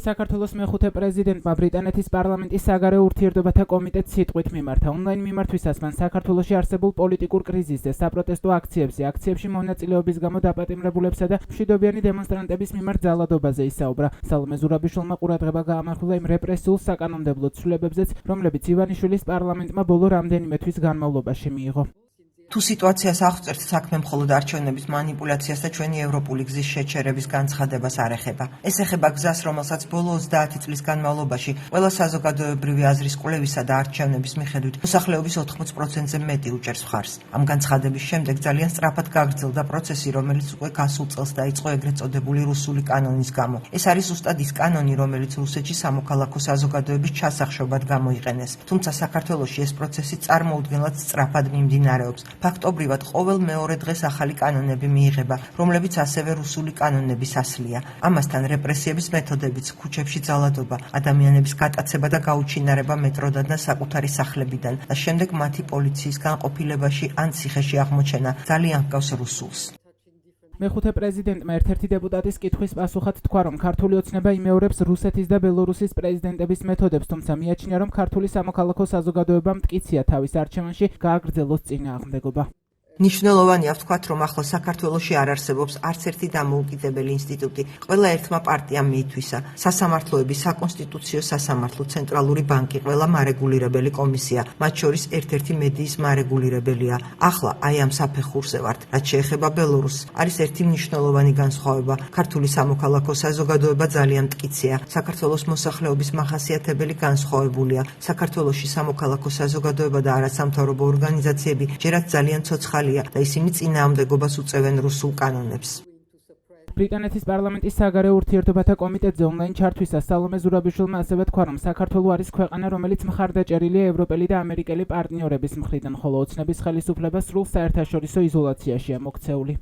საქართველოს მეხუთე პრეზიდენტმა ბრიტანეთის პარლამენტის საგარეო ურთიერთობათა კომიტეტს სიტყვით მიმართა. ონლაინ მიმართვისას მან საქართველოში არსებულ პოლიტიკურ კრიზისზე, საპროტესტო აქციებში მონაწილეობის გამო დაპატიმრებულებსა და მშვიდობიანი დემონსტრანტების მიმართ ძალადობაზე ისაუბრა. სალომე ზურაბიშვილმა ყურადღება გაამახვილა იმ რეპრესიულ საკანონმდებლო ცვლილებებზეც, რომლებიც ივანიშვილის პარლამენტმა ბოლო რამდენიმე თვის განმავლობაში მიიღო. თუ სიტუაციას აღწერთ საქმე მხოლოდ არჩევნების манипуляციას და ჩვენი ევროპული გზის შეჩერების განცხადებას არ ეხება. ეს ეხება გზას, რომელსაც ბოლო 30 წლის განმავლობაში ყველა საზოგადოებრივი აზრის კვლევისა და არჩევნების მიხედვით მოსახლეობის 80%-ზე მეტი უჭერს მხარს. ამ განცხადების შემდეგ ძალიან სწრაფად გაგრძელდა პროცესი, რომელიც უკვე გასულ წელს დაიწყო ეგრეთ წოდებული რუსული კანონის გამო. ეს არის ზუსტად ის კანონი, რომელიც რუსეთში სამოქალაქო საზოგადოების ჩასახშობად გამოიყენეს. თუმცა საქართველოში ეს პროცესი წარმოუდგენლად სწრაფად მიმდინარეობს. ფაქტობრივად ყოველ მეორე დღეს ახალი კანონები მიიღება, რომლებიც ასევე რუსული კანონების ასლია. ამასთან რეპრესიების მეთოდებიც, ქუჩებში ძალადობა, ადამიანების გატაცება და გაუჩინარება მეტროდან და საკუთარი სახლებიდან და შემდეგ მათი პოლიციის განყოფილებაში ან ციხეში აღმოჩენა ძალიან ჰგავს რუსულს. მეხუთე პრეზიდენტმა ერთ-ერთი დეპუტატის კითხვის პასუხად თქვა, რომ ქართული ოცნება იმეორებს რუსეთის და ბელორუსის პრეზიდენტების მეთოდებს, თუმცა მიაჩნია, რომ ქართული სამოქალაქო საზოგადოება მტკიცია თავის არჩევანში გააგრძელოს წინააღმდეგობა. Ნიშნულოვანია ვთქვათ, რომ ახლა საქართველოში არ არსებობს არც ერთი დამოუკიდებელი ინსტიტუტი. ყველა ერთმა პარტიამ მიითვისა. სასამართლოების, საკონსტიტუციო სასამართლო, ცენტრალური ბანკი, ყველა მარეგულირებელი კომისია, მათ შორის ერთ-ერთი მედიის მარეგულირებელია. ახლა აი ამ საფეხურზე ვართ. რაც შეეხება ბელორუსს, არის ერთი მნიშვნელოვანი განსხვავება. ქართული სამოქალაქო საზოგადოება ძალიან მტკიცია. საქართველოს მოსახლეობის მახასიათებელი განსხვავებულია. საქართველოში სამოქალაქო საზოგადოება და არასამთავრობო ორგანიზაციები ჯერაც ძალიან ცოცხალი და ისინი წინააღმდეგობას უწევენ რუსულ კანონებს. ბრიტანეთის პარლამენტის საგარეო ურთიერთობათა კომიტეტზე ონლაინ ჩართვისას სალომე ზურაბიშვილმა ასევე თქვა, რომ საქართველო არის ქვეყანა, რომელიც მხარდაჭერილია ევროპელი და ამერიკელი პარტნიორების მხრიდან, ხოლო ოცნების ხელისუფლება სრულ საერთაშორისო იზოლაციაშია მოქცეული.